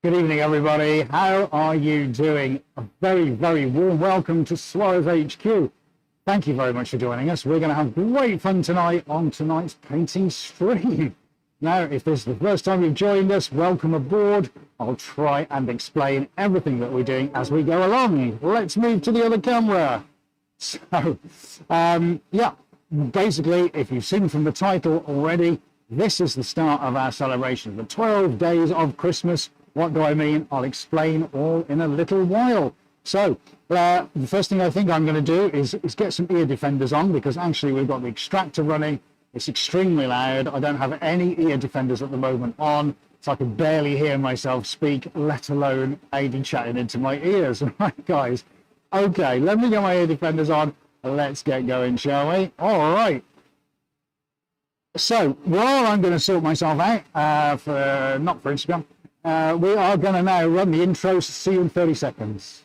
Good evening, everybody. How are you doing? A very, very warm welcome to Suarez HQ. Thank you very much for joining us. We're going to have great fun tonight on tonight's painting stream. Now, if this is the first time you've joined us, welcome aboard. I'll try and explain everything that we're doing as we go along. Let's move to the other camera. So, yeah, basically, if you've seen from the title already, this is the start of our celebration, the 12 days of Christmas. What do I mean? I'll explain all in a little while. So the first thing I think I'm going to do is get some ear defenders on, because actually we've got the extractor running. It's extremely loud. I don't have any ear defenders at the moment on, so I can barely hear myself speak, let alone Aidy chatting into my ears. Right, guys? Okay, let me get my ear defenders on. Let's get going, shall we? All right. So while I'm going to sort myself out, not for Instagram, we are going to now run the intro, so see you in 30 seconds.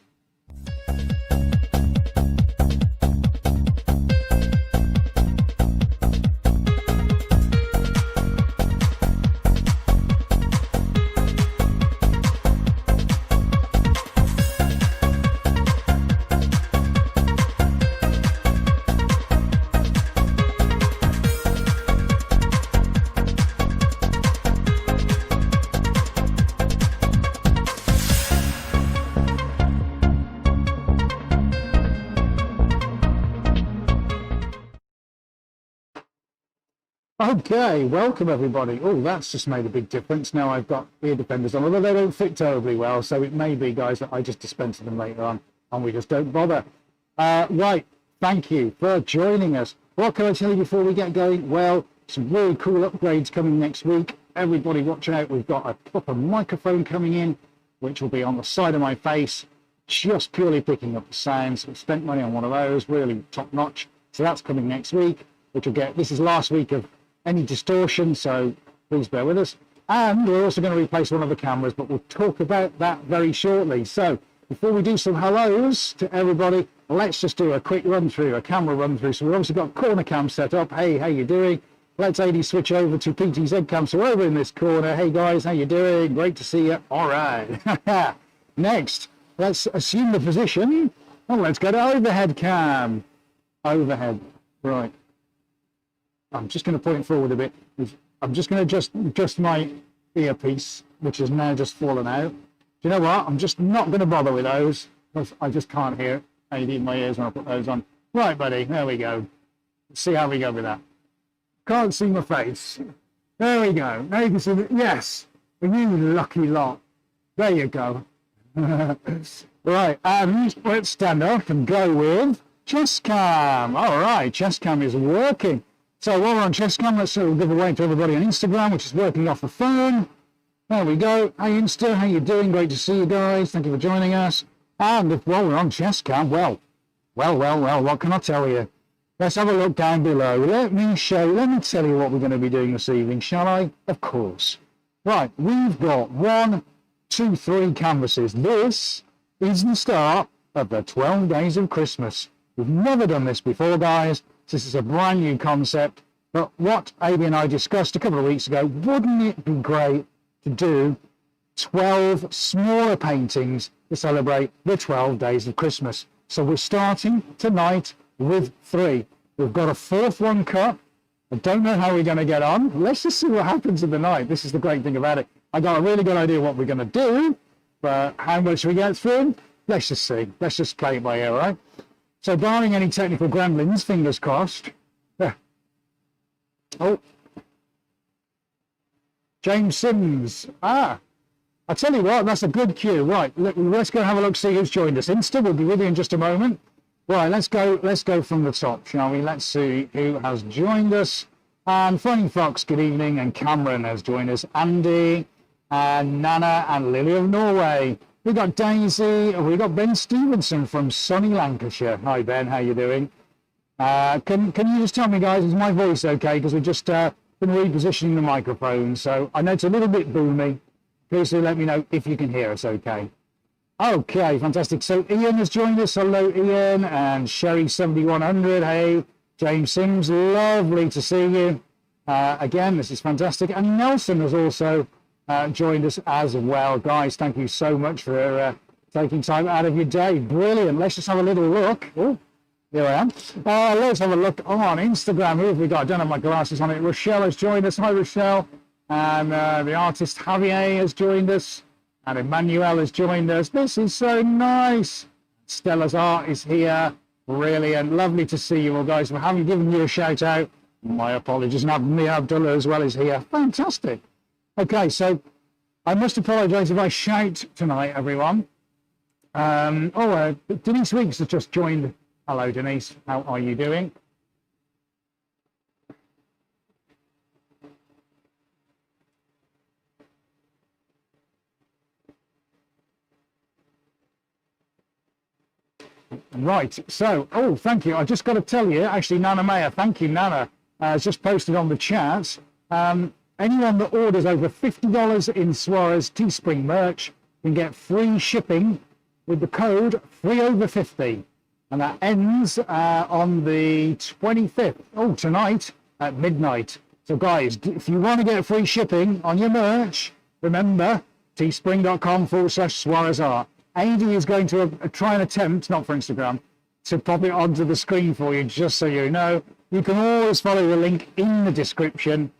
Okay, welcome everybody. Oh, that's just made a big difference. Now I've got ear defenders on, although they don't fit terribly well, so it may be, guys, that I just dispense them later on and we just don't bother. Right, thank you for joining us. What can I tell you before we get going? Well, some really cool upgrades coming next week. Everybody watch out. We've got a proper microphone coming in, which will be on the side of my face, just purely picking up the sounds. We spent money on one of those, really top notch. So that's coming next week, which will get, this is last week of any distortion, so please bear with us. And we're also going to replace one of the cameras, but we'll talk about that very shortly. So before we do some hellos to everybody, let's just do a quick run through, a camera run through. So we've obviously got corner cam set up. Hey, how you doing? Let's AD switch over to PTZ cam. So we're over in this corner. Hey guys, how you doing? Great to see you. All right. Next, let's assume the position. And let's go to overhead cam. Overhead, right. I'm just going to point forward a bit. I'm just going to adjust my earpiece, which has now just fallen out. Do you know what? I'm just not going to bother with those, because I just can't hear anything in my ears when I put those on. Right, buddy, there we go. Let's see how we go with that. Can't see my face. There we go. Now you can see that. Yes, you lucky lot. There you go. Right, let's stand up and go with chest cam. All right, chest cam is working. So while we're on chest cam, let's give away to everybody on Instagram, which is working off the phone. There we go. Hey Insta, how you doing? Great to see you guys. Thank you for joining us. And while we're on chest cam, well, what can I tell you? Let's have a look down below. Let me tell you what we're going to be doing this evening, shall I? Of course. Right, we've got 1, 2, 3 canvases. This is the start of the 12 days of Christmas. We've never done this before, guys. This is a brand new concept, but what Amy and I discussed a couple of weeks ago, wouldn't it be great to do 12 smaller paintings to celebrate the 12 days of Christmas? So we're starting tonight with 3. We've got a 4th one cut. I don't know how we're going to get on. Let's just see what happens in the night. This is the great thing about it. I got a really good idea what we're going to do, but how much we get through, let's just see. Let's just play it by ear, right? So barring any technical gremlins, fingers crossed. Oh, James Sims. I tell you what, that's a good cue. Right, let's go have a look, see who's joined us. Insta, we'll be with you in just a moment. Right, let's go from the top, shall we? Let's see who has joined us. And Funny Fox, good evening, and Cameron has joined us. Andy, and Nana, and Lily of Norway. We got Daisy, we got Ben Stevenson from sunny Lancashire. Hi Ben, how you doing? Can you just tell me, guys, is my voice okay? Because we've just been repositioning the microphone, so I know it's a little bit boomy. Please do let me know if you can hear us okay. Okay, fantastic. So Ian has joined us. Hello, Ian, and Sherry7100. Hey, James Sims, lovely to see you. Again, this is fantastic. And Nelson has also joined us as well. Guys, thank you so much for taking time out of your day. Brilliant. Let's just have a little look. Oh, here I am. Let's have a look on Instagram. Who have we got? I don't have my glasses on it. Rochelle has joined us. Hi, Rochelle. And the artist Javier has joined us. And Emmanuel has joined us. This is so nice. Stella's art is here. Brilliant. Lovely to see you all, guys. We haven't given you a shout out. My apologies. And Mia Abdullah as well is here. Fantastic. Okay, so I must apologise if I shout tonight, everyone. Denise Weeks has just joined. Hello, Denise. How are you doing? Right, so, thank you. I just got to tell you, actually, Nana Maya, thank you, Nana, has just posted on the chat. Anyone that orders over $50 in Suarez Teespring merch can get free shipping with the code FREEOVER50. And that ends on the 25th, tonight at midnight. So, guys, if you want to get free shipping on your merch, remember, teespring.com/Suarez Art. AD is going to try and attempt, not for Instagram, to pop it onto the screen for you, just so you know. You can always follow the link in the description,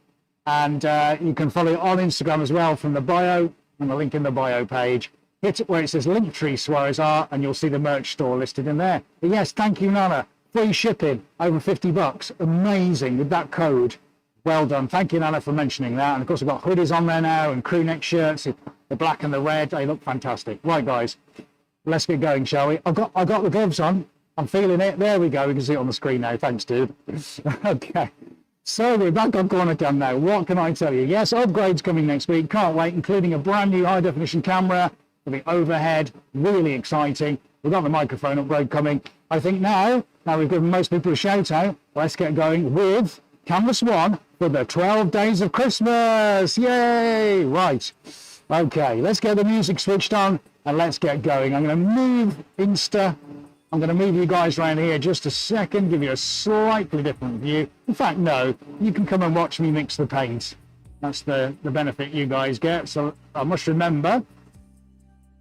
and you can follow it on Instagram as well from the bio, and the link in the bio page. Hit it where it says Linktree Suarez Art, and you'll see the merch store listed in there. But yes, thank you, Nana. Free shipping, over $50. Amazing with that code. Well done. Thank you, Nana, for mentioning that. And of course, we've got hoodies on there now and crew neck shirts. The black and the red, they look fantastic. Right, guys, let's get going, shall we? I got the gloves on. I'm feeling it. There we go. We can see it on the screen now. Thanks, dude. Okay. So we're back on Corner Cam now. What can I tell you? Yes, upgrades coming next week. Can't wait, including a brand new high definition camera for the overhead. Really exciting. We've got the microphone upgrade coming. I think now we've given most people a shout out. Let's get going with Canvas 1 for the 12 days of Christmas. Yay! Right. Okay, let's get the music switched on and let's get going. I'm going to move Insta. I'm going to move you guys around here just a second, give you a slightly different view. In fact, no, you can come and watch me mix the paint. That's the benefit you guys get. So I must remember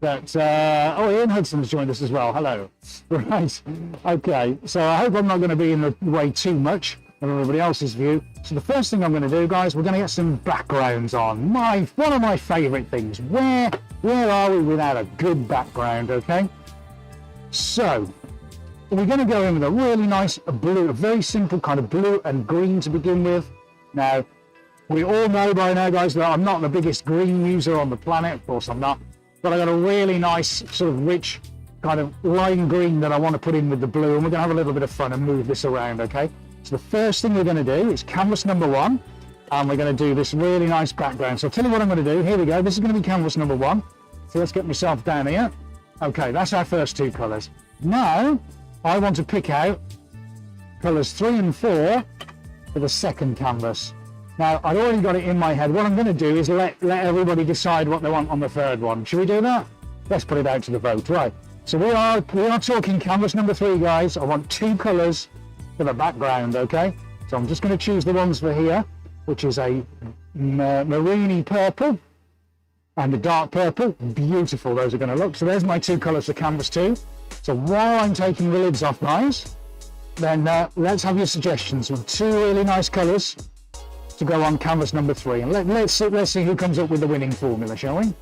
that, Ian Hudson's joined us as well. Hello. Right. Okay, so I hope I'm not going to be in the way too much of everybody else's view. So the first thing I'm going to do, guys, we're going to get some backgrounds on. One of my favourite things. Where are we without a good background, okay? So we're going to go in with a really nice blue, a very simple kind of blue and green to begin with. Now, we all know by now, guys, that I'm not the biggest green user on the planet. Of course I'm not. But I got a really nice sort of rich kind of lime green that I want to put in with the blue. And we're going to have a little bit of fun and move this around, okay? So the first thing we're going to do is canvas number 1, and we're going to do this really nice background. So I'll tell you what I'm going to do. Here we go. This is going to be canvas number 1. So let's get myself down here. Okay, that's our first 2 colours. Now, I want to pick out colours 3 and 4 for the second canvas. Now, I've already got it in my head. What I'm going to do is let everybody decide what they want on the third one. Should we do that? Let's put it out to the vote. Right. So we are talking canvas number 3, guys. I want 2 colours for the background, okay? So I'm just going to choose the ones for here, which is a maroony purple and a dark purple. Beautiful, those are going to look. So there's my 2 colours for canvas 2. So while I'm taking the lids off, guys, then let's have your suggestions of 2 really nice colours to go on canvas number 3. And let's see who comes up with the winning formula, shall we?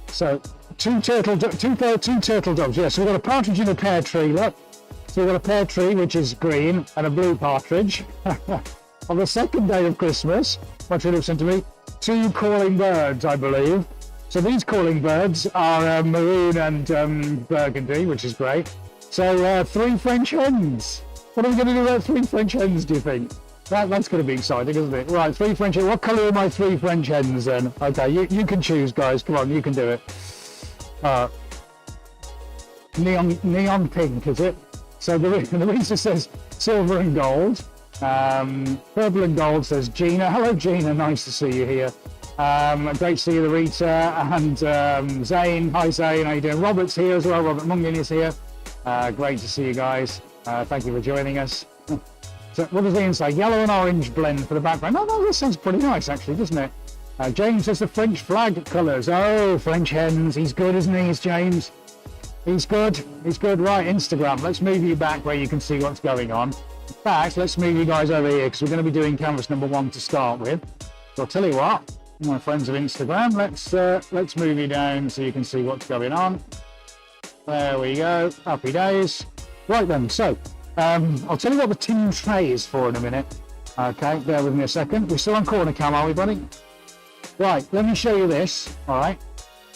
So 2 turtle doves. Yes, so we've got a partridge in a pear tree. Look, so we've got a pear tree which is green and a blue partridge. On the second day of Christmas, what looks into me, 2 calling birds, I believe. So these calling birds are maroon and burgundy, which is great. So 3 French hens. What are we going to do about 3 French hens, do you think? That's going to be exciting, isn't it? Right, 3 French hens. What colour are my 3 French hens then? Okay, you can choose, guys. Come on, you can do it. Neon pink, is it? So the reason says silver and gold. Purple and gold says Gina. Hello, Gina. Nice to see you here. Great to see you, Rita and Zane. Hi, Zane. How you doing? Robert's here as well. Robert Mungin is here. Great to see you guys. Thank you for joining us. So what does Ian say? Yellow and orange blend for the background. Oh, no, this sounds pretty nice actually, doesn't it? James says the French flag colours. Oh, French hens. He's good, isn't he? Is James? He's good. He's good. Right, Instagram. Let's move you back where you can see what's going on. In fact, let's move you guys over here because we're going to be doing canvas number 1 to start with. So I'll tell you what, my friends of Instagram, let's move you down so you can see what's going on. There we go. Happy days. Right then, so I'll tell you what the tin tray is for in a minute. Okay, bear with me a second. We're still on corner cam, are we, buddy? Right, let me show you this. All right.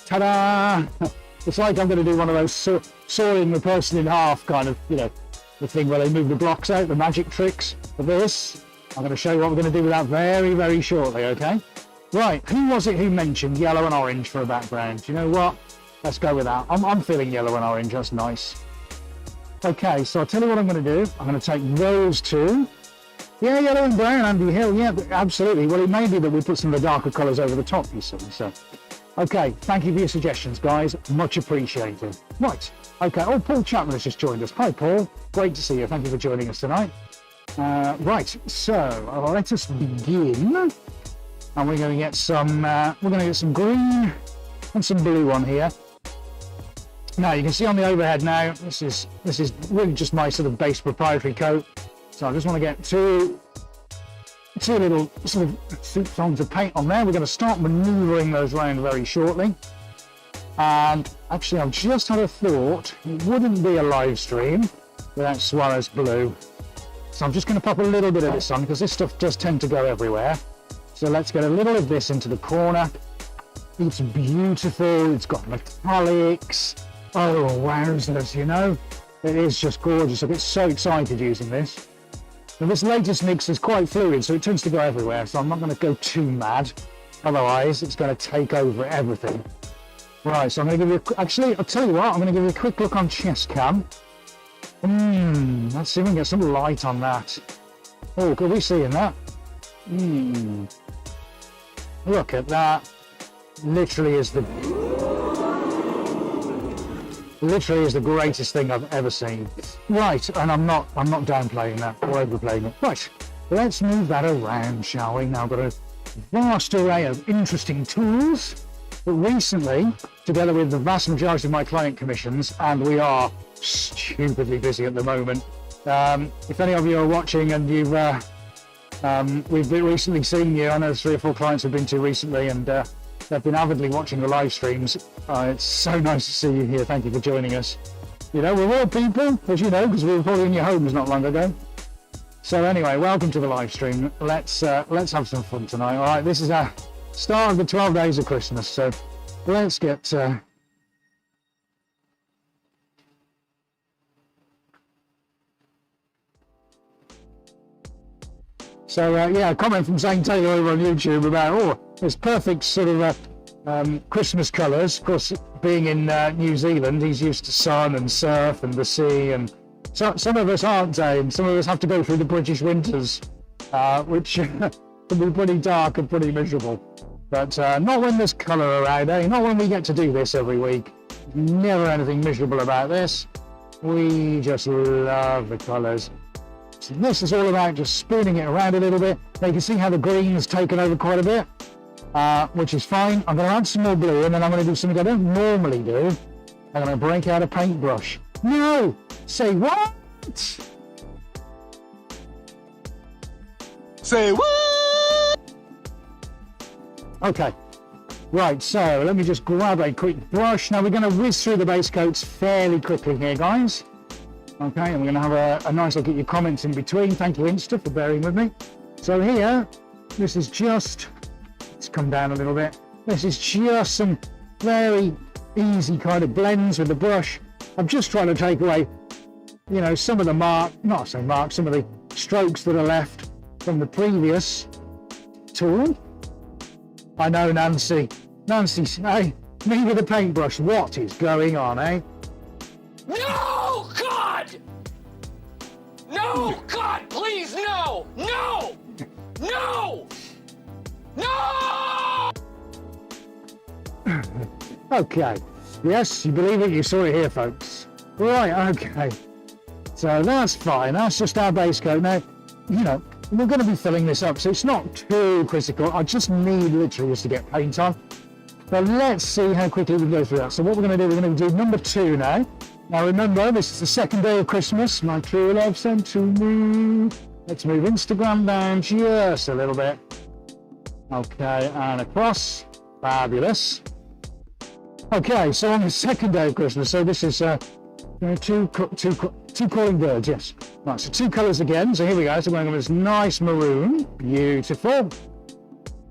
Ta-da! It's like I'm going to do one of those sawing the person in half kind of, you know, the thing where they move the blocks out, the magic tricks of this. I'm going to show you what we're going to do with that very, very shortly, okay? Right, who was it who mentioned yellow and orange for a background? Do you know what? Let's go with that. I'm feeling yellow and orange, that's nice. Okay, so I'll tell you what I'm going to do. I'm going to take those two. Yeah, yellow and brown, Andy Hill. Yeah, absolutely. Well, it may be that we put some of the darker colours over the top, you see. So, okay, thank you for your suggestions, guys. Much appreciated. Right, okay. Oh, Paul Chapman has just joined us. Hi, Paul. Great to see you. Thank you for joining us tonight. Right, so let us begin. And we're going to get some. We're going to get some green and some blue on here. Now you can see on the overhead now. This is really just my sort of base proprietary coat. So I just want to get two little sort of songs of paint on there. We're going to start manoeuvring those around very shortly. And actually, I've just had a thought. It wouldn't be a live stream without Suarez Blue. So I'm just going to pop a little bit of this on because this stuff does tend to go everywhere. So let's get a little of this into the corner. It's beautiful. It's got metallics. Oh, wowzers, you know. It is just gorgeous. I get so excited using this. Now, this latest mix is quite fluid, so it tends to go everywhere, so I'm not going to go too mad. Otherwise, it's going to take over everything. Right, so I'm going to give you actually, I'll tell you what, I'm going to give you a quick look on chest cam. Let's see if we can get some light on that. Oh, could we see in that? Look at that. Literally is the greatest thing I've ever seen. Right, and I'm not downplaying that or overplaying it. Right, let's move that around, shall we? Now I've got a vast array of interesting tools, but recently, together with the vast majority of my client commissions, and we are stupidly busy at the moment. If any of you are watching and you've we've recently seen you, I know 3 or 4 clients have been to recently, and they've been avidly watching the live streams. It's so nice to see you here. Thank you for joining us. You know, we're all people, as you know, because we were probably in your homes not long ago. So anyway, welcome to the live stream. Let's have some fun tonight. All right, this is our start of the 12 days of Christmas. So let's get. Yeah, a comment from Zane Taylor over on YouTube about this perfect sort of Christmas colours. Of course, being in New Zealand, he's used to sun and surf and the sea, and so, some of us aren't, Zane. Some of us have to go through the British winters, which can be pretty dark and pretty miserable. But not when there's colour around, eh? Not when we get to do this every week. Never anything miserable about this. We just love the colours. So this is all about just spooning it around a little bit. Now you can see how the green has taken over quite a bit, which is fine. I'm going to add some more blue, and then I'm going to do something I don't normally do. I'm going to break out a paintbrush. No! Say what? Say what? Okay. Right, so let me just grab a quick brush. Now we're going to whiz through the base coats fairly quickly here, guys. Okay, and we're going to have a nice look at your comments in between. Thank you, Insta, for bearing with me. So here, this is just, let's come down a little bit. This is just some very easy kind of blends with the brush. I'm just trying to take away, you know, some of the some of the strokes that are left from the previous tool. I know, Nancy. Nancy, hey, me with a paintbrush. What is going on, eh? No, God! No, God, please, no! No! No! No! Okay. Yes, you believe it, you saw it here, folks. Right, okay. So that's fine. That's just our base coat. Now, you know, we're going to be filling this up, so it's not too critical. I just need literally just to get paint on. But let's see how quickly we go through that. So what we're going to do, we're going to do number 2 now. Now remember, this is the second day of Christmas. My true love sent to me. Let's move Instagram down just a little bit. Okay, and across. Fabulous. Okay, so on the second day of Christmas, so this is two calling birds, yes. Right, so 2 colours again. So here we go. So we're going with this nice maroon. Beautiful.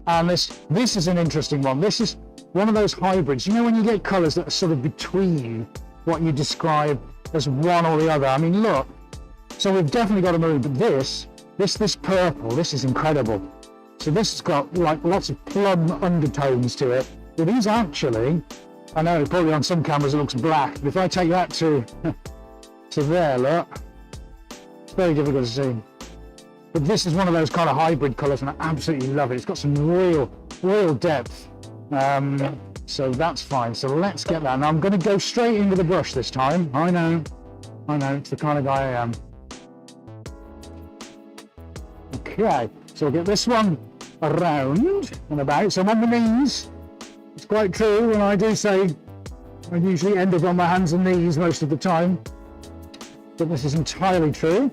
And this is an interesting one. This is one of those hybrids. You know when you get colours that are sort of between what you describe as one or the other. I mean, look. So we've definitely got a maroon, but this purple, this is incredible. So this has got like lots of plum undertones to it. It is actually, I know probably on some cameras it looks black, but if I take that to there, look, it's very difficult to see. But this is one of those kind of hybrid colours and I absolutely love it. It's got some real depth. So that's fine. So let's get that. Now I'm going to go straight in with the brush this time. I know, it's the kind of guy I am. Okay, so we'll get this one around and about. So I'm on the knees. It's quite true when I do say I usually end up on my hands and knees most of the time. But this is entirely true.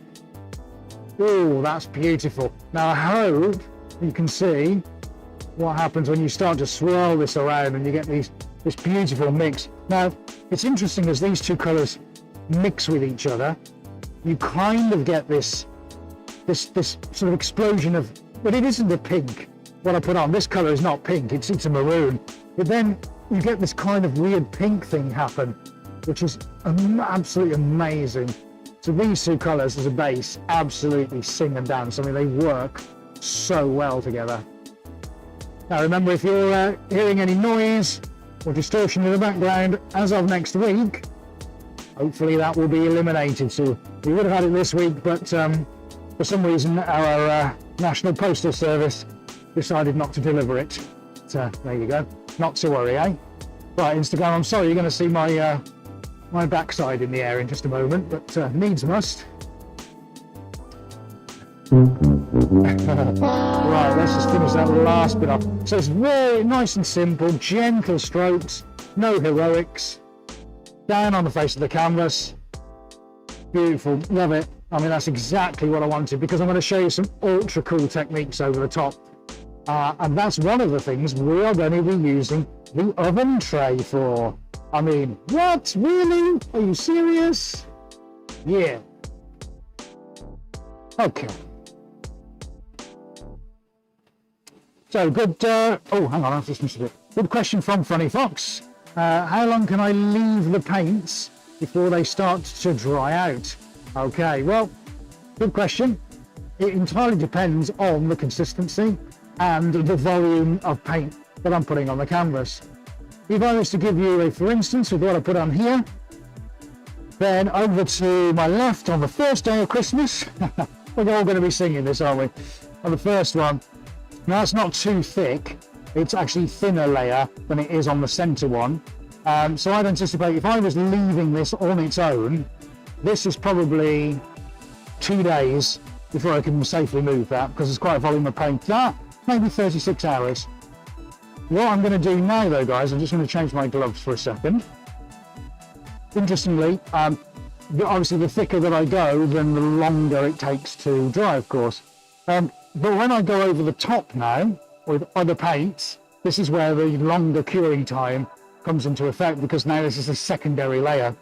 Oh, that's beautiful. Now I hope you can see what happens when you start to swirl this around and you get this beautiful mix. Now, it's interesting as these 2 colours mix with each other, you kind of get this sort of explosion of, but it isn't a pink. What I put on, this colour is not pink, it's a maroon. But then you get this kind of weird pink thing happen, which is absolutely amazing. So these 2 colours as a base absolutely sing and dance. I mean, they work so well together. Now remember, if you're hearing any noise or distortion in the background as of next week, hopefully that will be eliminated. So we would have had it this week, but for some reason our National Postal Service decided not to deliver it. So there you go. Not to worry, eh? Right, Instagram, I'm sorry you're going to see my my backside in the air in just a moment, but needs must. Right, let's just finish that last bit off. So it's very nice and simple, gentle strokes, no heroics. Down on the face of the canvas. Beautiful, love it. I mean, that's exactly what I wanted, because I'm going to show you some ultra cool techniques over the top. And that's one of the things we are going to be using the oven tray for. I mean, what? Really? Are you serious? Yeah. Okay. So good, oh, hang on, I've just missed a bit. Good question from Funny Fox. How long can I leave the paints before they start to dry out? Okay, well, good question. It entirely depends on the consistency and the volume of paint that I'm putting on the canvas. If I was to give you a, for instance, with what I put on here, then over to my left on the first day of Christmas, we're all going to be singing this, aren't we? On the first one, now it's not too thick, it's actually thinner layer than it is on the center one. So I'd anticipate if I was leaving this on its own, this is probably 2 days before I can safely move that, because it's quite a volume of paint. That, maybe 36 hours. What I'm going to do now though, guys, I'm just going to change my gloves for a second. Interestingly, obviously the thicker that I go, then the longer it takes to dry, of course. But when I go over the top now, with other paints, this is where the longer curing time comes into effect, because now this is a secondary layer.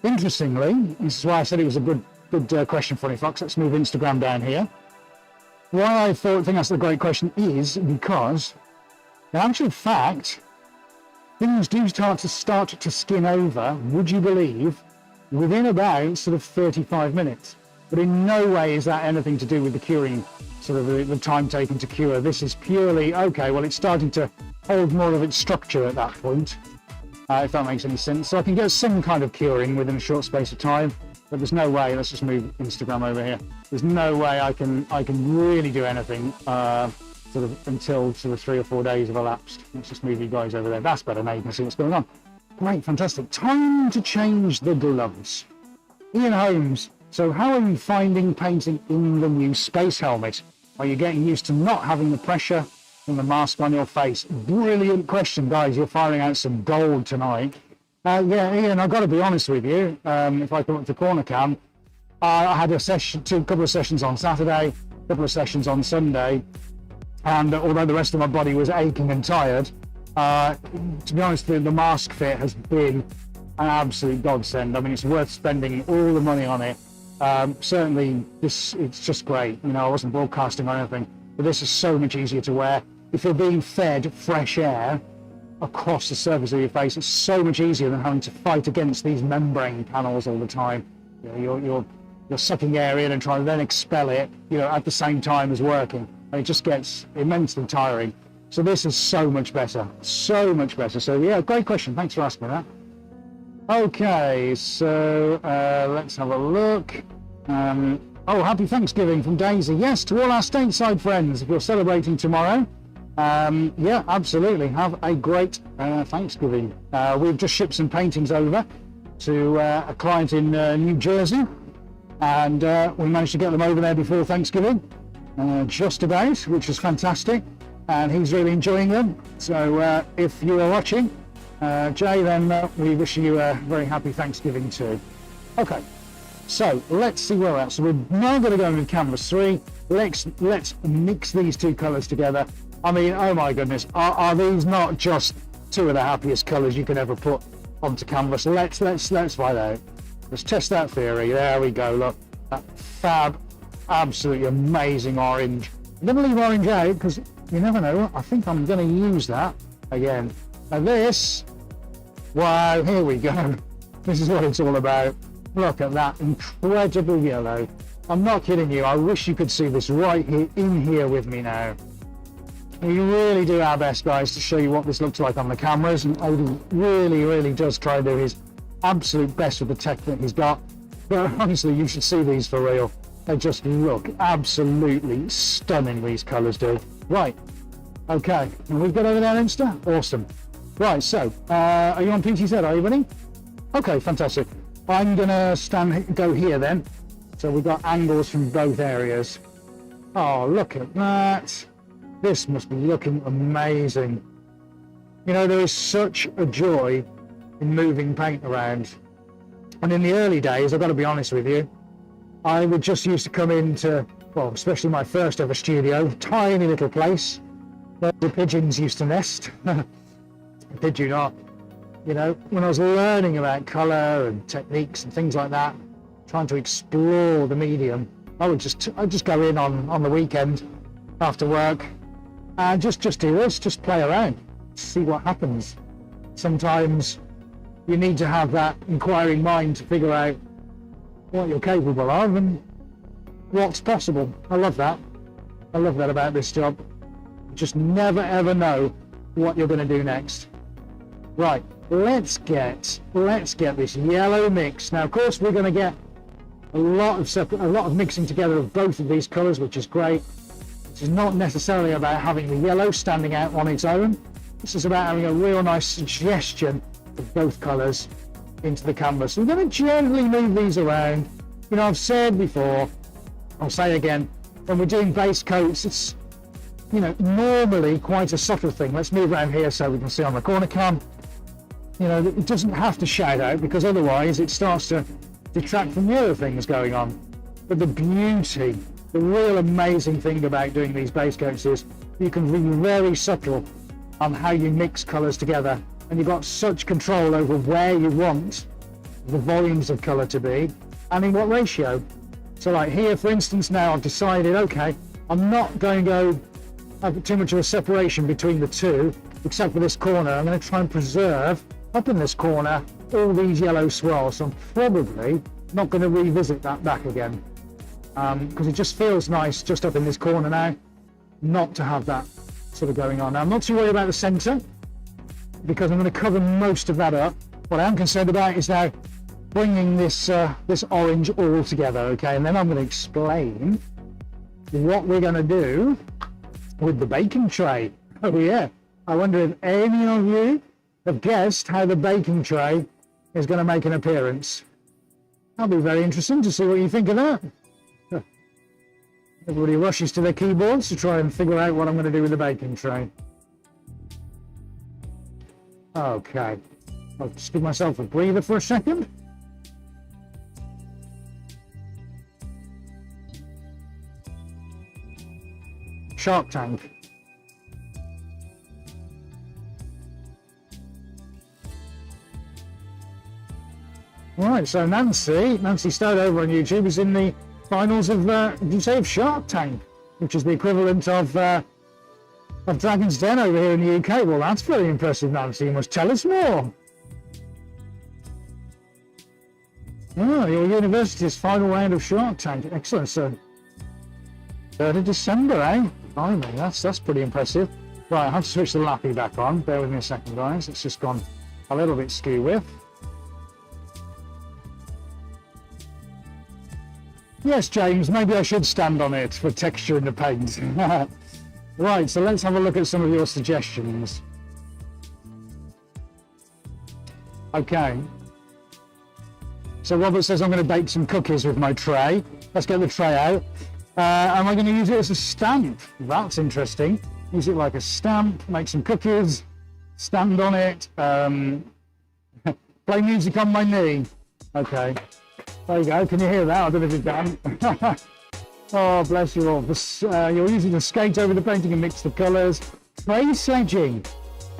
Interestingly, this is why I said it was a good question, Funny Fox. Let's move Instagram down here. Why I think that's a great question is because, in actual fact, things do start to skin over, would you believe, within about sort of 35 minutes. But in no way is that anything to do with the curing, sort of the time taken to cure. This is purely, okay, well, it's starting to hold more of its structure at that point, if that makes any sense. So I can get some kind of curing within a short space of time, but there's no way, let's just move Instagram over here. There's no way I can really do anything sort of until sort of 3 or 4 days have elapsed. Let's just move you guys over there. That's better now, you can see what's going on. Great, fantastic. Time to change the gloves. Ian Holmes, so how are you finding painting in the new space helmet? Are you getting used to not having the pressure from the mask on your face? Brilliant question, guys. You're firing out some gold tonight. Yeah, Ian, I've got to be honest with you. If I come up to corner cam, I had a couple of sessions on Saturday, a couple of sessions on Sunday, and although the rest of my body was aching and tired, to be honest, the mask fit has been an absolute godsend. I mean, it's worth spending all the money on it. Certainly, it's just great. You know, I wasn't broadcasting or anything, but this is so much easier to wear. If you're being fed fresh air across the surface of your face, it's so much easier than having to fight against these membrane panels all the time. You know, you're sucking air in and trying to then expel it, you know, at the same time as working. And it just gets immensely tiring. So this is so much better, so much better. So yeah, great question. Thanks for asking that. Okay, so let's have a look. Oh, happy Thanksgiving from Daisy. Yes, to all our stateside friends, if you're celebrating tomorrow, yeah, absolutely. Have a great Thanksgiving. We've just shipped some paintings over to a client in New Jersey, and we managed to get them over there before Thanksgiving, just about, which was fantastic, and he's really enjoying them. So if you are watching, Jay, then we wish you a very happy Thanksgiving too. Okay, so let's see where we're at. So we're now going to go into canvas 3. Let's mix these two colours together. I mean, oh my goodness, are these not just two of the happiest colours you can ever put onto canvas? Let's find out. Let's test that theory. There we go. Look, that fab, absolutely amazing orange. I'm going to leave orange out because you never know. I think I'm going to use that again. Now this, wow, here we go. This is what it's all about. Look at that incredible yellow. I'm not kidding you. I wish you could see this right here, in here with me now. We really do our best, guys, to show you what this looks like on the cameras. And Odin really does try to do his absolute best with the tech that he's got. But honestly, you should see these for real. They just look absolutely stunning, these colours do. Right, okay. And we've got over there, Insta? Awesome. Right, so, are you on PTZ, are you ready? Okay, fantastic. I'm gonna go here then. So we've got angles from both areas. Oh, look at that. This must be looking amazing. You know, there is such a joy in moving paint around. And in the early days, I've got to be honest with you, I would just used to come into, well, especially my first ever studio, tiny little place where the pigeons used to nest. Did you not? You know, when I was learning about colour and techniques and things like that, trying to explore the medium, I'd just go in on the weekend after work and just do this, just play around, see what happens. Sometimes you need to have that inquiring mind to figure out what you're capable of and what's possible. I love that. I love that about this job. You just never ever know what you're going to do next. Right, let's get this yellow mix. Now, of course, we're going to get a lot of mixing together of both of these colours, which is great. This is not necessarily about having the yellow standing out on its own. This is about having a real nice suggestion of both colours into the canvas. We're going to gently move these around. You know, I've said before, I'll say again, when we're doing base coats, it's, you know, normally quite a subtle thing. Let's move around here so we can see on the corner cam. You know, it doesn't have to shout out because otherwise it starts to detract from the other things going on. But the beauty, the real amazing thing about doing these base coats is you can be very subtle on how you mix colours together, and you've got such control over where you want the volumes of colour to be and in what ratio. So like here, for instance, now I've decided, okay, I'm not going to go have too much of a separation between the two, except for this corner. I'm going to try and preserve up in this corner all these yellow swirls. So I'm probably not going to revisit that back again because it just feels nice just up in this corner now not to have that sort of going on. Now I'm not too worried about the centre because I'm going to cover most of that up. What I am concerned about is now bringing this this orange all together, okay, and then I'm going to explain what we're going to do with the baking tray. Oh yeah, I wonder if any of you have guessed how the baking tray is going to make an appearance. That'll be very interesting to see what you think of that. Everybody rushes to their keyboards to try and figure out what I'm going to do with the baking tray. Okay, I'll just give myself a breather for a second. Shark Tank. Right, so Nancy Stone over on YouTube is in the finals of, did you say of Shark Tank, which is the equivalent of Dragon's Den over here in the UK. Well, that's very impressive, Nancy. You must tell us more. Oh, your university's final round of Shark Tank. Excellent, so 3rd of December, eh? Blimey, that's pretty impressive. Right, I have to switch the lappy back on. Bear with me a second, guys. It's just gone a little bit skew with. Yes, James, maybe I should stand on it for texture in the paint. Right, so let's have a look at some of your suggestions. Okay. So Robert says I'm going to bake some cookies with my tray. Let's get the tray out. Am I going to use it as a stamp? That's interesting. Use it like a stamp, make some cookies, stand on it, play music on my knee. Okay. There you go. Can you hear that? I don't know if you can. Oh, bless you all. You're using the skate over the painting and mix the colours. Tray sledging.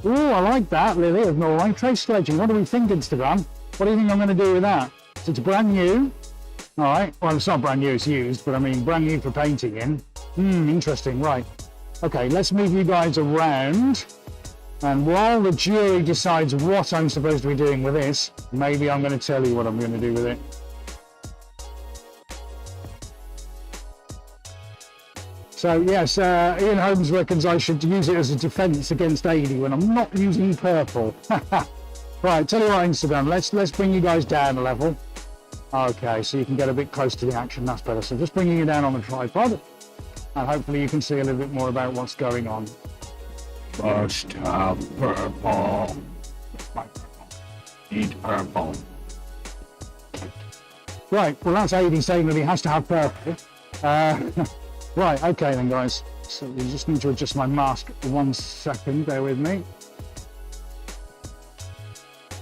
Oh, I like that, Lily of Norway. Tray sledging. What do we think, Instagram? What do you think I'm going to do with that? So it's brand new. All right. Well, it's not brand new. It's used, but I mean brand new for painting in. Interesting. Right. Okay. Let's move you guys around. And while the jury decides what I'm supposed to be doing with this, maybe I'm going to tell you what I'm going to do with it. So yes, Ian Holmes reckons I should use it as a defence against Adi when I'm not using purple. Right, tell you what, Instagram, let's bring you guys down a level. Okay, so you can get a bit close to the action, that's better. So just bringing you down on the tripod, and hopefully you can see a little bit more about what's going on. Must have purple. Need purple. Right, well that's Adi saying that he has to have purple. Right, okay then guys, so we just need to adjust my mask for 1 second, bear with me.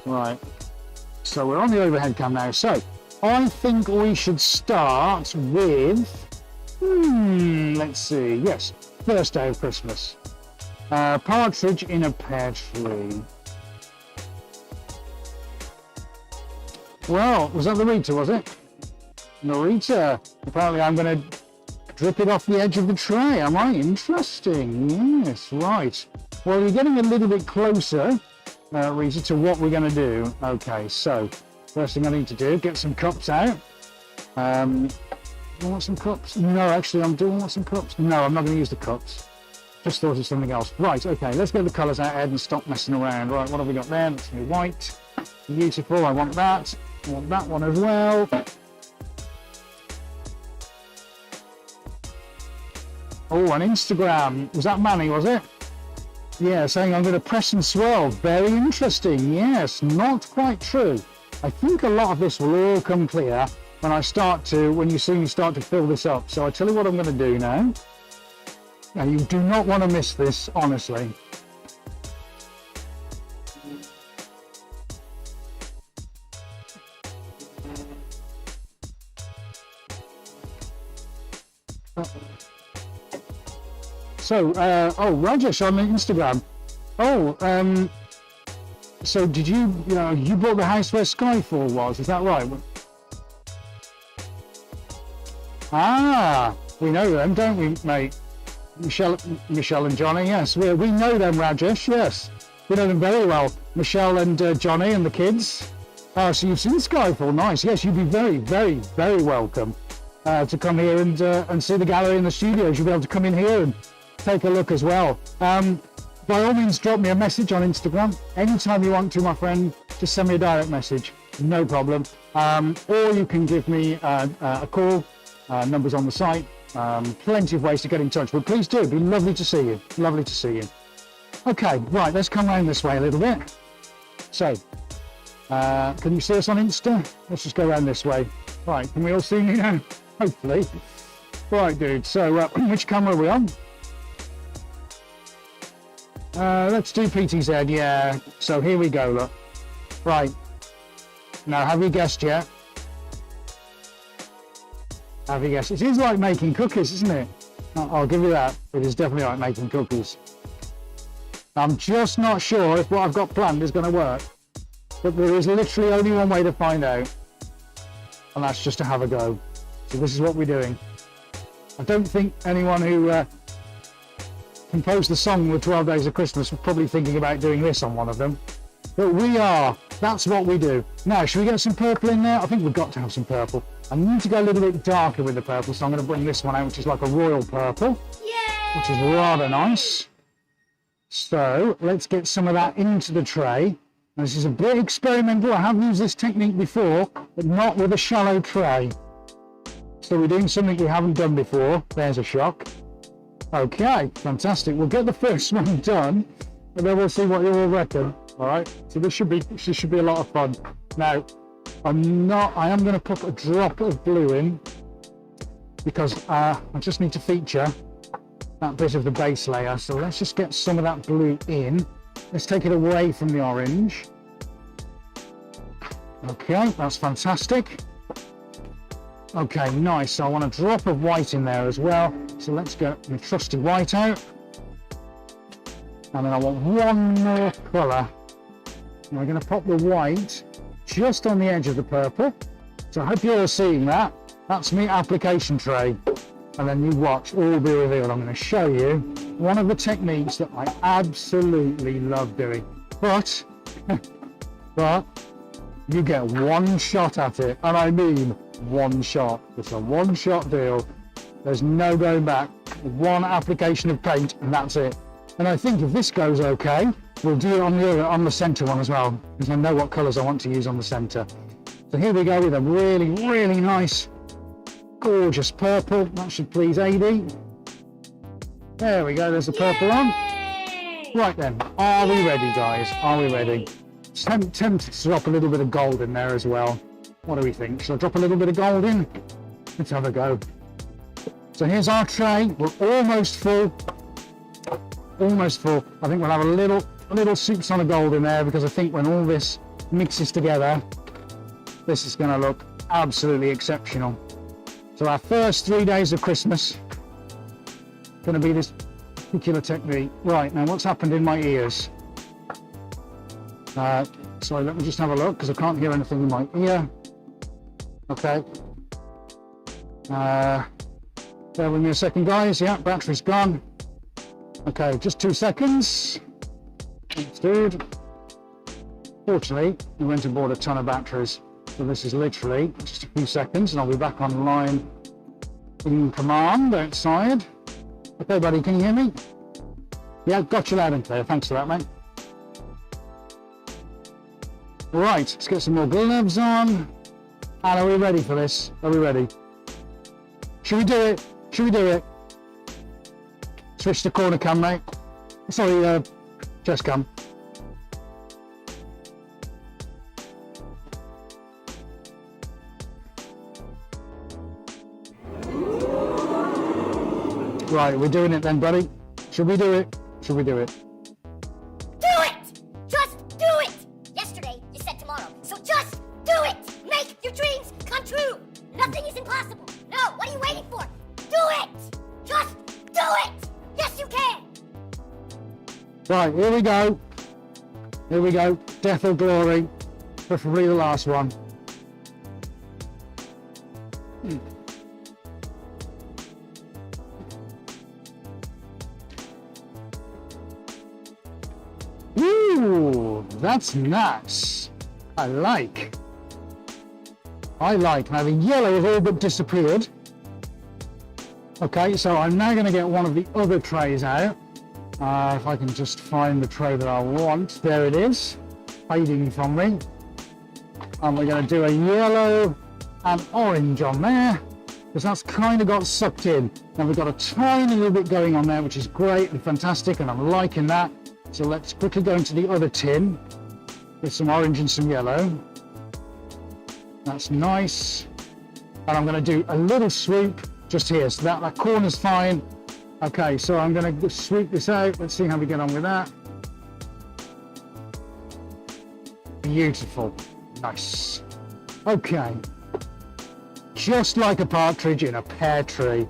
Right, so we're on the overhead cam now, so I think we should start with, let's see, yes, first day of Christmas. Partridge in a pear tree. Well, was that the Rita, was it? Narita, apparently I'm going to drip it off the edge of the tray, am I? Interesting, yes, right. Well, you're getting a little bit closer, Rita, to what we're going to do. Okay, so, first thing I need to do, get some cups out. Do you want some cups? No, actually, do I want some cups? No, I'm not going to use the cups. Just thought of something else. Right, okay, let's get the colours out, Ed, and stop messing around. Right, what have we got there? That's me white. Beautiful, I want that. I want that one as well. Oh, on Instagram, was that Manny, was it? Yeah, saying I'm going to press and swirl. Very interesting. Yes, not quite true. I think a lot of this will all come clear when you see me start to fill this up. So I tell you what I'm going to do now. Now you do not want to miss this, honestly. So, Rajesh on Instagram. So did you bought the house where Skyfall was, is that right? Ah, we know them, don't we, mate? Michelle and Johnny, yes. We know them, Rajesh, yes. We know them very well. Michelle and Johnny and the kids. Oh, so you've seen Skyfall, nice. Yes, you'd be very, very, very welcome to come here and see the gallery in the studios. You'll be able to come in here and take a look as well. By all means, drop me a message on Instagram anytime you want to, my friend. Just send me a direct message, no problem. Or you can give me a call. Numbers on the site. Plenty of ways to get in touch, but please do. It'd be lovely to see you. Lovely to see you. Okay, right. Let's come around this way a little bit. So, can you see us on Insta? Let's just go around this way. Right, can we all see me now? Hopefully. Right, dude, so which camera are we on? Let's do PTZ, yeah. So here we go, look. Right. Now, have you guessed yet? Have you guessed? It is like making cookies, isn't it? I'll give you that. It is definitely like making cookies. I'm just not sure if what I've got planned is going to work. But there is literally only one way to find out. And that's just to have a go. So this is what we're doing. I don't think anyone who composed the song with 12 Days of Christmas was probably thinking about doing this on one of them. But we are. That's what we do. Now, should we get some purple in there? I think we've got to have some purple. I need to go a little bit darker with the purple, so I'm going to bring this one out, which is like a royal purple. Yay! Which is rather nice. So let's get some of that into the tray. Now, this is a bit experimental. I have used this technique before, but not with a shallow tray. So we're doing something we haven't done before. There's a shock. Okay, fantastic. We'll get the first one done, and then we'll see what you all reckon. All right. So this should be a lot of fun. Now, I am going to put a drop of blue in because I just need to feature that bit of the base layer. So let's just get some of that blue in. Let's take it away from the orange. Okay, that's fantastic. Okay, nice. So I want a drop of white in there as well. So let's get my trusty white out. And then I want one more colour. And we're going to pop the white just on the edge of the purple. So I hope you're all seeing that. That's my application tray. And then you watch, all will be revealed. I'm going to show you one of the techniques that I absolutely love doing. But you get one shot at it. And I mean one shot. It's a one-shot deal. There's no going back. One application of paint and that's it. And I think if this goes okay, we'll do it on the centre one as well, because I know what colours I want to use on the centre. So here we go with a really, really nice, gorgeous purple. That should please AD. There we go, there's the purple on. Right then, are we ready, guys? Are we ready? Tempted to drop a little bit of gold in there as well. What do we think? Shall I drop a little bit of gold in? Let's have a go. So here's our tray. We're almost full. Almost full. I think we'll have a little soups on a gold in there, because I think when all this mixes together, this is going to look absolutely exceptional. So our first 3 days of Christmas going to be this particular technique. Right, now what's happened in my ears? Sorry, let me just have a look, because I can't hear anything in my ear. Okay. Bear with me a second, guys. Yeah, battery's gone. Okay, just 2 seconds. Thanks, dude. Fortunately, we went and bought a ton of batteries. So this is literally just a few seconds and I'll be back online in command outside. Okay, buddy, can you hear me? Yeah, got you loud and clear. Thanks for that, mate. Right, let's get some more gloves on. And are we ready for this? Are we ready? Should we do it? Should we do it? Switch to corner cam, mate. Sorry, chest cam. Right, we're doing it then, buddy. Should we do it? Should we do it? Do it! Just do it! Yesterday, you said tomorrow. So just do it! Make your dreams come true! Nothing is impossible. No, what are you waiting for? Do it! Just do it! Yes, you can! Right, here we go. Here we go. Death or glory. Preferably the last one. Ooh, that's nice. I like. Now the yellow has all but disappeared. Okay, so I'm now going to get one of the other trays out. If I can just find the tray that I want. There it is, fading from me. And we're going to do a yellow and orange on there, because that's kind of got sucked in. Now we've got a tiny little bit going on there, which is great and fantastic, and I'm liking that. So let's quickly go into the other tin. with some orange and some yellow. That's nice. And I'm going to do a little swoop just here, so that corner's fine. Okay, so I'm going to sweep this out. Let's see how we get on with that. Beautiful. Nice. Okay. Just like a partridge in a pear tree.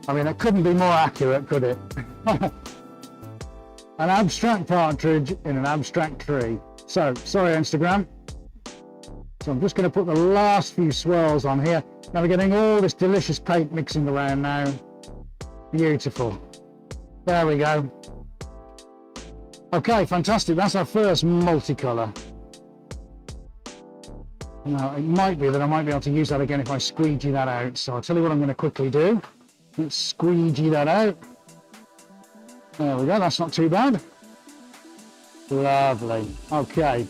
I mean, it couldn't be more accurate, could it? An abstract partridge in an abstract tree. So, sorry Instagram. So I'm just going to put the last few swirls on here. Now we're getting all this delicious paint mixing around now. Beautiful. There we go. Okay, fantastic. That's our first multicolour. Now, it might be that I might be able to use that again if I squeegee that out. So I'll tell you what I'm going to quickly do. Let's squeegee that out. There we go. That's not too bad. Lovely. Okay.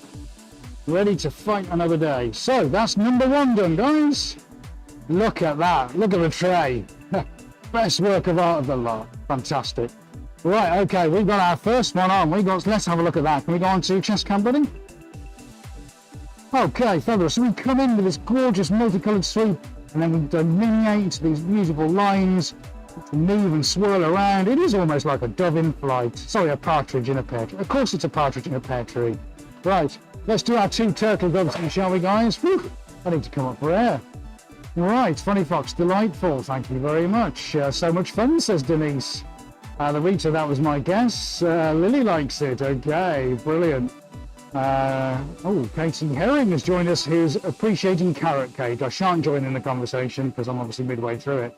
Ready to fight another day. So that's number 1 done, guys. Look at that. Look at the tray. Best work of art of the lot. Fantastic. Right, okay, we've got our first one on. Let's have a look at that. Can we go on to chest cam, buddy? Okay, fabulous. So we come in with this gorgeous multicoloured sweep, and then we delineate these beautiful lines to move and swirl around. It is almost like a dove in flight. Sorry, a partridge in a pear tree. Of course it's a partridge in a pear tree. Right, let's do our 2 turtle doves, shall we, guys? Whew, I need to come up for air. Right, Funny Fox, delightful. Thank you very much. So much fun, says Denise. The Rita, that was my guess. Lily likes it. Okay, brilliant. Oh, Katie Herring has joined us, who's appreciating carrot cake. I shan't join in the conversation because I'm obviously midway through it.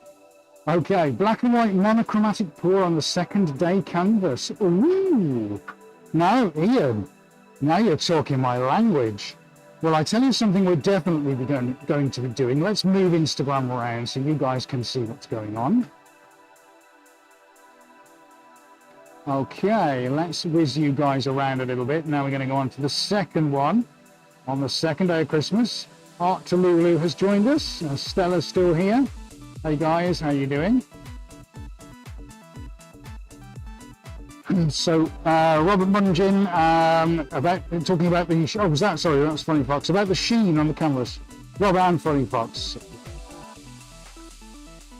Okay, black and white monochromatic pour on the second day canvas. Ooh. Now, Ian, now you're talking my language. Well, I tell you something we're definitely going to be doing. Let's move Instagram around so you guys can see what's going on. Okay, let's whiz you guys around a little bit. Now we're going to go on to the second one. On the second day of Christmas, Art to Lulu has joined us. Stella's still here. Hey guys, how you doing? So, Robert Mungin, talking about the... Oh, was that? Sorry, that was Funny Fox. About the sheen on the canvas. Robert and Funny Fox.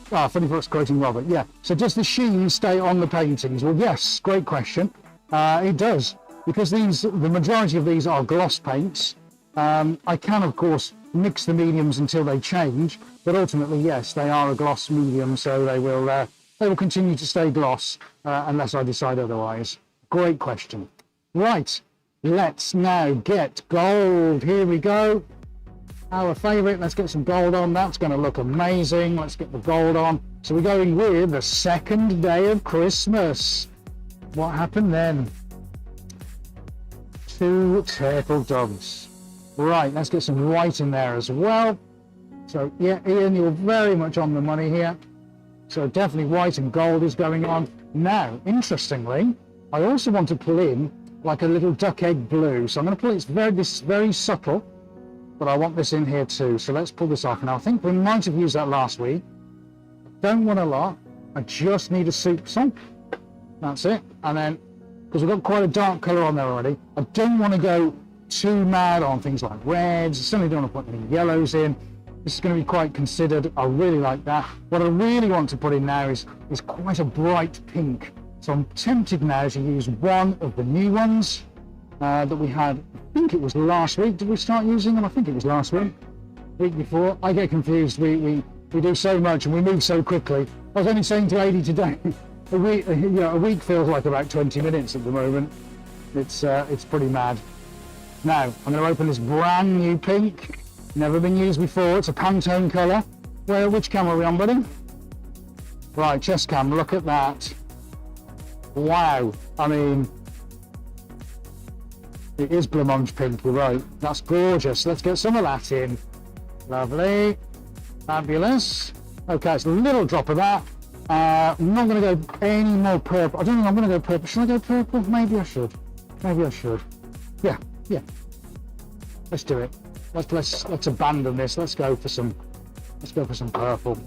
Funny Fox quoting Robert, yeah. So does the sheen stay on the paintings? Well, yes, great question. It does, because the majority of these are gloss paints. I can, of course, mix the mediums until they change, but ultimately, yes, they are a gloss medium, so they will continue to stay gloss unless I decide otherwise. Great question. Right, let's now get gold. Here we go. Our favourite, let's get some gold on. That's going to look amazing. Let's get the gold on. So we're going with the second day of Christmas. What happened then? 2 turtle doves. Right, let's get some white in there as well. So yeah, Ian, you're very much on the money here. So definitely white and gold is going on. Now, interestingly, I also want to pull in like a little duck egg blue. So I'm going to pull it, this is very subtle, but I want this in here too. So let's pull this off. And I think we might have used that last week. Don't want a lot. I just need a soup salt. That's it. And then, because we've got quite a dark colour on there already, I don't want to go too mad on things like reds. I certainly don't want to put any yellows in. This is going to be quite considered. I really like that. What I really want to put in now is quite a bright pink. So I'm tempted now to use one of the new ones that we had. I think it was last week. Did we start using them? I think it was last week. Week before. I get confused. We do so much and we move so quickly. I was only saying to Adi today, a week feels like about 20 minutes at the moment. It's pretty mad. Now, I'm going to open this brand new pink. Never been used before. It's a Pantone colour. Which camera are we on, buddy? Right, chest cam. Look at that. Wow. I mean, it is blancmange pink. You're right. That's gorgeous. Let's get some of that in. Lovely. Fabulous. Okay, it's a little drop of that. I'm not going to go any more purple. I don't think I'm going to go purple. Should I go purple? Maybe I should. Maybe I should. Yeah. Let's do it. Let's abandon this. Let's go for some purple.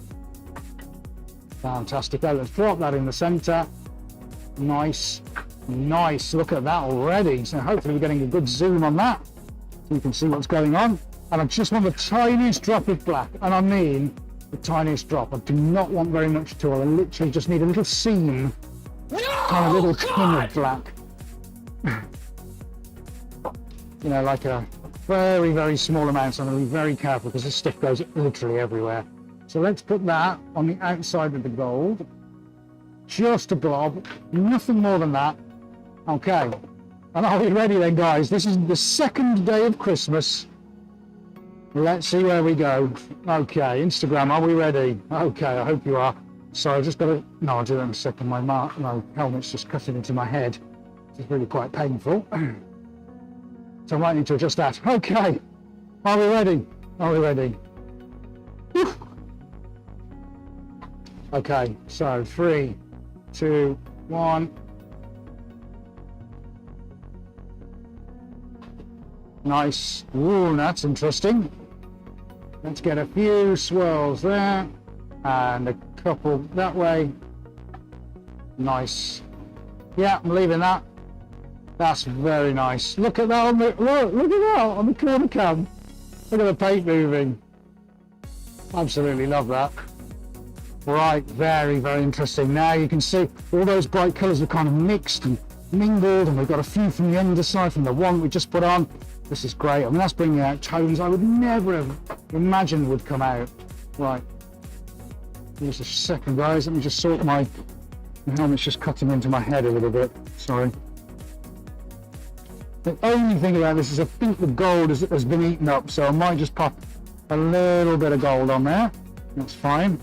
Fantastic. Oh, let's drop that in the centre. Nice. Look at that already. So hopefully we're getting a good zoom on that. so you can see what's going on. And I just want the tiniest drop of black, and I mean the tiniest drop. I do not want very much at all. I literally just need a little seam, kind of little tin of black. You know, like a very, very small amount, so I'm going to be very careful because this stuff goes literally everywhere. So let's put that on the outside of the gold. Just a blob, nothing more than that. Okay, and are we ready then, guys? This is the second day of Christmas. Let's see where we go. Okay, Instagram, are we ready? Okay, I hope you are. So I've just got to, no, I'll do that in a second. My helmet's just cutting into my head. It's really quite painful. So I might need to adjust that. Okay, are we ready? Are we ready? Whew. Okay, so 3, 2, 1. Nice. Ooh, that's interesting. Let's get a few swirls there and a couple that way. Nice. Yeah, I'm leaving that. That's very nice. Look at that on the look at that on the corner cam. Look at the paint moving. Absolutely love that. Right, very, very interesting. Now you can see all those bright colours are kind of mixed and mingled, and we've got a few from the underside from the one we just put on. This is great. I mean, that's bringing out tones I would never have imagined would come out. Right. Just a second, guys. Let me just sort my helmet's just cutting into my head a little bit. Sorry. The only thing about this is I think the gold has been eaten up, so I might just pop a little bit of gold on there. That's fine.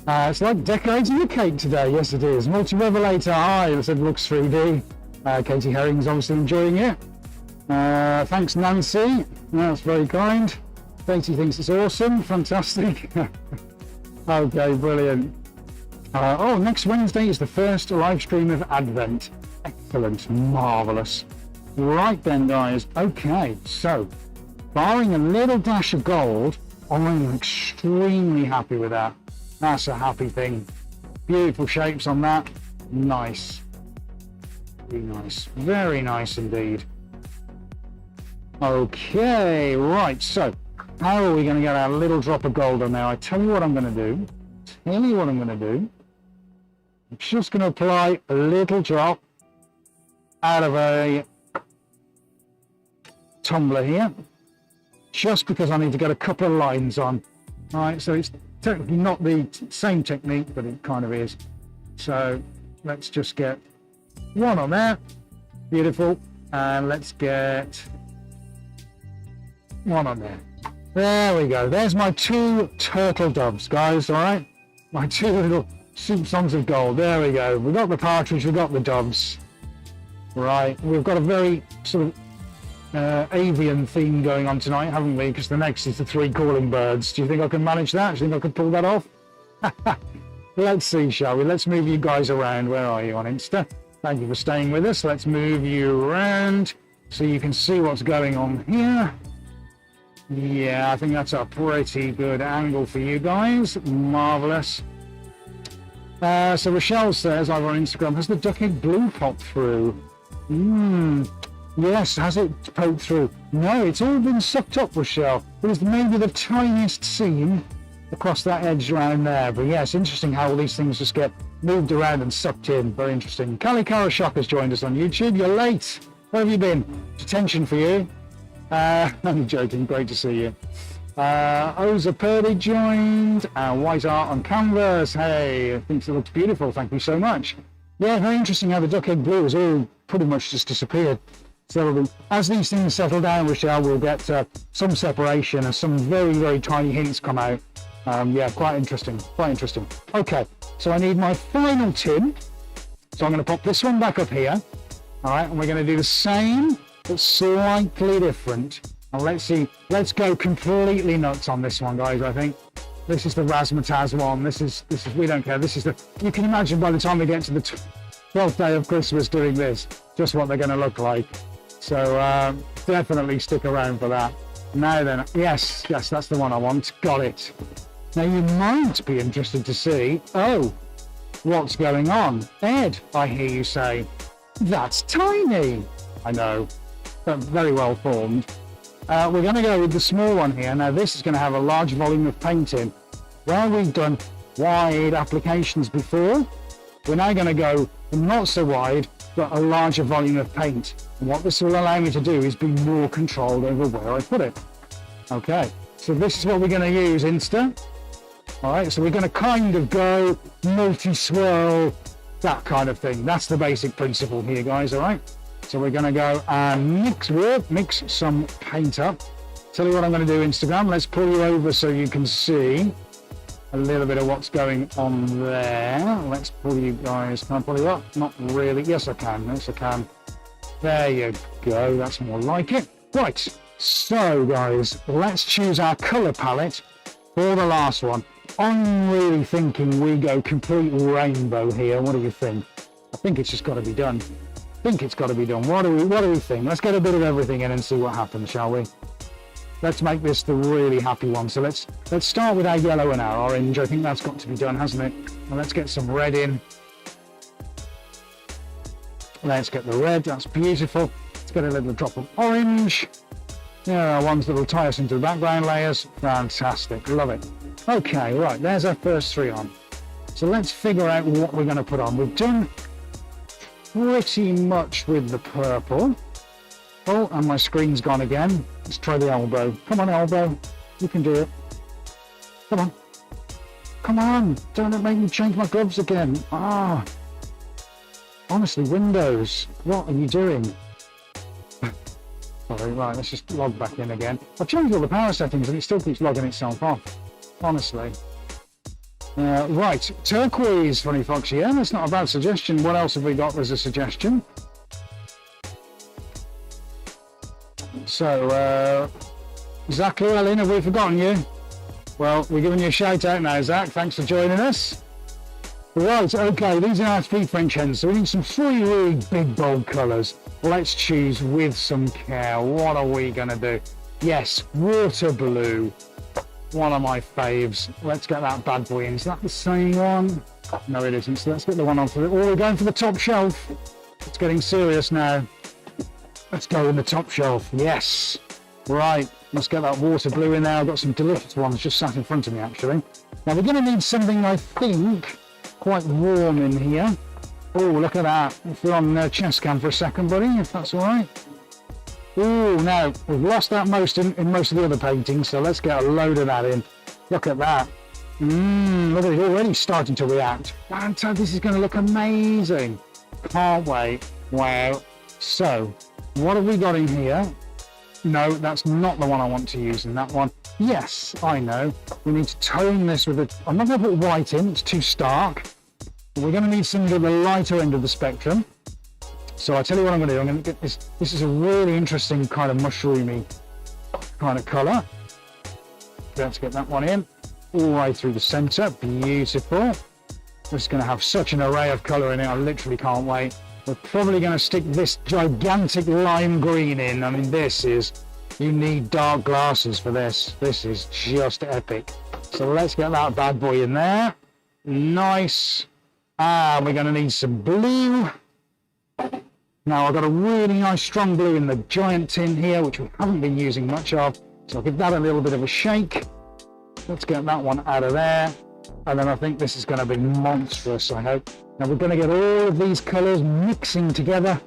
It's like decorating a cake today. Yes, it is. Multi-Revelator. Hi, it said looks 3D. Katie Herring's obviously enjoying it. Thanks, Nancy. That's very kind. Katie thinks it's awesome. Fantastic. Okay, brilliant. Oh, next Wednesday is the first live stream of Advent. Excellent. Marvellous. Right then, guys. Okay, so barring a little dash of gold, I'm extremely happy with that. That's a happy thing. Beautiful shapes on that. Nice. Very nice. Very nice indeed. Okay, right. So how are we going to get our little drop of gold on there? I tell you what I'm going to do. I'm just going to apply a little drop out of a tumbler here, just because I need to get a couple of lines on. All right, so it's technically not the same technique, but it kind of is. So let's just get one on there. Beautiful. And let's get one on there. There we go. There's my 2 turtle doves, guys. All right, my 2 little soup songs of gold. There we go. We've got the partridge, we've got the doves. Right, we've got a very sort of avian theme going on tonight, haven't we? Because the next is the 3 calling birds. Do you think I can manage that? Do you think I could pull that off? Let's see, shall we? Let's move you guys around. Where are you on Insta? Thank you for staying with us. Let's move you around so you can see what's going on here. Yeah, I think that's a pretty good angle for you guys. Marvellous. So Rochelle says over on Instagram, has the duck egg blue popped through? Yes, has it poked through? No, it's all been sucked up, Rochelle. There's maybe the tiniest seam across that edge around there. But yes, interesting how all these things just get moved around and sucked in. Very interesting. Callie Karashok has joined us on YouTube. You're late. Where have you been? Detention for you. Only joking. Great to see you. Oza Purdy joined. White art on canvas. Hey, I think it looks beautiful. Thank you so much. Yeah, very interesting how the duck egg blue has all pretty much just disappeared. So as these things settle down, Rochelle, we'll get some separation and some very, very tiny hints come out. Yeah, quite interesting, quite interesting. Okay, so I need my final tin. So I'm going to pop this one back up here. All right, and we're going to do the same, but slightly different. And let's see, let's go completely nuts on this one, guys, I think. This is the Razzmatazz one. This is, we don't care. This is the, you can imagine by the time we get to the 12th day of Christmas doing this, just what they're going to look like. So definitely stick around for that. Now then, yes, that's the one I want. Got it. Now you might be interested to see, oh, what's going on? Ed, I hear you say, that's tiny. I know, but very well formed. We're going to go with the small one here. Now this is going to have a large volume of paint in. Where we've done wide applications before, we're now going to go not so wide, but a larger volume of paint. And what this will allow me to do is be more controlled over where I put it. Okay, so this is what we're going to use Insta. All right, so we're going to kind of go multi-swirl, that kind of thing. That's the basic principle here, guys, all right? So we're going to go and mix some paint up. Tell you what I'm going to do, Instagram. Let's pull you over so you can see a little bit of what's going on there. Let's pull you guys. Can I pull you up? Not really. Yes, I can. Yes, I can. There you go. That's more like it. Right. So, guys, let's choose our color palette for the last one. I'm really thinking we go complete rainbow here. What do you think? I think it's just got to be done. I think it's got to be done. What do we think? Let's get a bit of everything in and see what happens, shall we? Let's make this the really happy one. So let's start with our yellow and our orange. I think that's got to be done, hasn't it? And let's get some red in. Let's get the red. That's beautiful. Let's get a little drop of orange. There are ones that will tie us into the background layers. Fantastic. Love it. Okay, right. There's our first three on. So let's figure out what we're going to put on. We've done pretty much with the purple. Oh, and my screen's gone again. Let's try the elbow. Come on, elbow. You can do it. Come on. Come on. Don't make me change my gloves again. Ah. Honestly, Windows, what are you doing? Sorry, right, let's just log back in again. I've changed all the power settings and it still keeps logging itself off. Honestly. Right, turquoise, Funny Foxy. Yeah, that's not a bad suggestion. What else have we got as a suggestion? So, Zach Llewellyn, have we forgotten you? Well, we're giving you a shout out now, Zach. Thanks for joining us. Right, okay, these are our three French hens. So we need some three really big, bold colours. Let's choose with some care. What are we going to do? Yes, water blue. One of my faves. Let's get that bad boy in. Is that the same one? No, it isn't. So let's get the one on for it. Oh, we're going for the top shelf. It's getting serious now. Let's go in the top shelf. Yes. Right. Let's get that water blue in there. I've got some delicious ones just sat in front of me, actually. Now, we're going to need something, I think, quite warm in here. Oh, look at that. If we're on chest cam for a second, buddy, if that's all right. Oh, now, we've lost that most in most of the other paintings, so let's get a load of that in. Look at that. Look at it already starting to react. Fantastic. This is going to look amazing. Can't wait. Wow. So, what have we got in here? No, that's not the one I want to use in that one. Yes, I know. We need to tone this with a... I'm not going to put white in, it's too stark. But we're going to need something at the lighter end of the spectrum. So I'll tell you what I'm going to do. I'm going to get this. This is a really interesting kind of mushroomy kind of colour. Let's get that one in. All the way through the centre. Beautiful. This is going to have such an array of colour in it. I literally can't wait. We're probably going to stick this gigantic lime green in. I mean, this is... You need dark glasses for this. This is just epic. So let's get that bad boy in there. Nice. And we're going to need some blue. Now, I've got a really nice strong blue in the giant tin here, which we haven't been using much of. So I'll give that a little bit of a shake. Let's get that one out of there. And then I think this is going to be monstrous, I hope. Now, we're going to get all of these colours mixing together